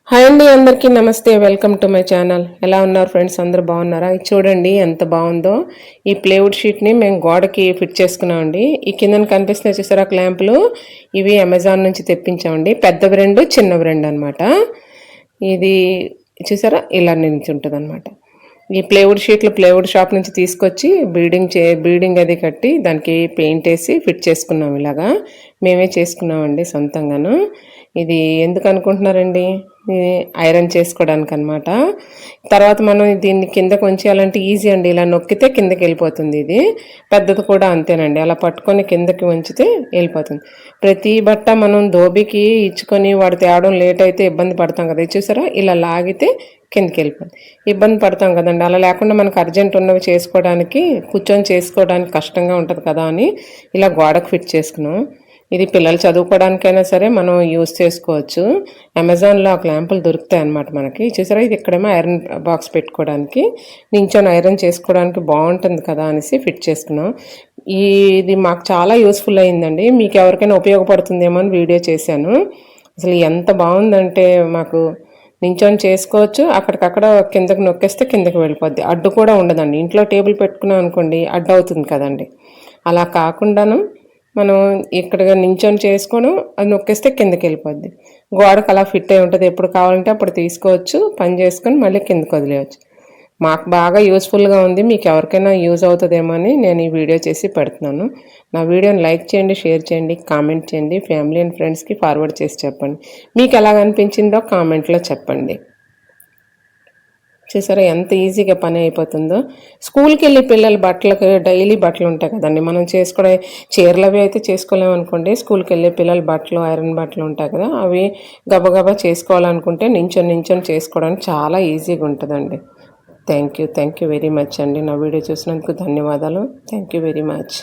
Hi అండి, అందరికీ నమస్తే. Welcome to my channel. ఎలా ఉన్నారు ఫ్రెండ్స్? అందరూ బాగున్నారా? ఇది చూడండి ఎంత బాగుందో. ఈ ప్లేవుడ్ షీట్ని మేము గోడకి ఫిట్ చేసుకున్నామండి. ఈ కిందన కనిపిస్తున్నాయి చూసారా క్లాంపులు, ఇవి అమెజాన్ నుంచి తెప్పించామండి. పెద్దవి రెండు, చిన్నవి రెండు అనమాట. ఇది చూసారా ఇలా నిల్చుంటుంది అనమాట. ఈ ప్లేవుడ్ షీట్లు ప్లేవుడ్ షాప్ నుంచి తీసుకొచ్చి బీడింగ్ అది కట్టి దానికి పెయింట్ వేసి ఫిట్ చేసుకున్నాం. ఇలాగా మేమే చేసుకున్నామండి సొంతంగాను. ఇది ఎందుకు అనుకుంటున్నారండి? ఐరన్ చేసుకోవడానికి అనమాట. తర్వాత మనం దీన్ని కిందకు ఉంచేయాలంటే ఈజీ అండి. ఇలా నొక్కితే కిందకి వెళ్ళిపోతుంది. ఇది పెద్దది కూడా అంతేనండి. అలా పట్టుకొని కిందకి ఉంచితే వెళ్ళిపోతుంది. ప్రతి బట్ట మనం దోబికి ఇచ్చుకొని వాడు తేవడం లేట్ అయితే ఇబ్బంది పడతాం కదా. చూసారా ఇలా లాగితే కిందకి వెళ్ళిపోతుంది. ఇబ్బంది పడతాం కదండి. అలా లేకుండా మనకు అర్జెంట్ ఉన్నవి చేసుకోవడానికి, కూర్చొని చేసుకోవడానికి కష్టంగా ఉంటుంది కదా అని ఇలా గోడకు ఫిట్ చేసుకున్నాం. ఇది పిల్లలు చదువుకోవడానికైనా సరే మనం యూస్ చేసుకోవచ్చు. అమెజాన్లో ఆ క్లాంపులు దొరుకుతాయి అన్నమాట మనకి. చూసారా ఇది ఇక్కడేమో ఐరన్ బాక్స్ పెట్టుకోవడానికి, నించొని ఐరన్ చేసుకోవడానికి బాగుంటుంది కదా అనేసి ఫిట్ చేసుకున్నాం. ఇది మాకు చాలా యూస్ఫుల్ అయిందండి. మీకు ఎవరికైనా ఉపయోగపడుతుందేమో అని వీడియో చేశాను. అసలు ఎంత బాగుందంటే మాకు నించొని చేసుకోవచ్చు. అక్కడికక్కడ కిందకి నొక్కేస్తే కిందకి వెళ్ళిపోద్ది. అడ్డు కూడా ఉండదండి. ఇంట్లో టేబుల్ పెట్టుకున్నాం అనుకోండి అడ్డు అవుతుంది కదండి. అలా కాకుండాను మనం ఇక్కడ నించొని చేసుకోవడం, అది నొక్కేస్తే కిందకి వెళ్ళిపోద్ది. గోడకు అలా ఫిట్ అయి ఉంటుంది. ఎప్పుడు కావాలంటే అప్పుడు తీసుకోవచ్చు, పని చేసుకొని మళ్ళీ కిందకి వదిలేయచ్చు. మాకు బాగా యూస్ఫుల్గా ఉంది. మీకు ఎవరికైనా యూజ్ అవుతుందేమో అని నేను ఈ వీడియో చేసి పెడుతున్నాను. నా వీడియోని లైక్ చేయండి, షేర్ చేయండి, కామెంట్ చేయండి, ఫ్యామిలీ అండ్ ఫ్రెండ్స్కి ఫార్వర్డ్ చేసి చెప్పండి. మీకు ఎలాగ అనిపించిందో కామెంట్లో చెప్పండి. చూసారా ఎంత ఈజీగా పని అయిపోతుందో. స్కూల్కి వెళ్ళి పిల్లల బట్టలకు డైలీ బట్టలు ఉంటాయి కదండి. మనం చేసుకునే చీరలు అవి అయితే చేసుకోలేము అనుకోండి. స్కూల్కి వెళ్ళే పిల్లల బట్టలు, ఐరన్ బట్టలు ఉంటాయి కదా, అవి గబగబా చేసుకోవాలనుకుంటే నించొని చేసుకోవడానికి చాలా ఈజీగా ఉంటుందండి. థ్యాంక్ యూ వెరీ మచ్ అండి. నా వీడియో చూసినందుకు ధన్యవాదాలు. Thank you very much.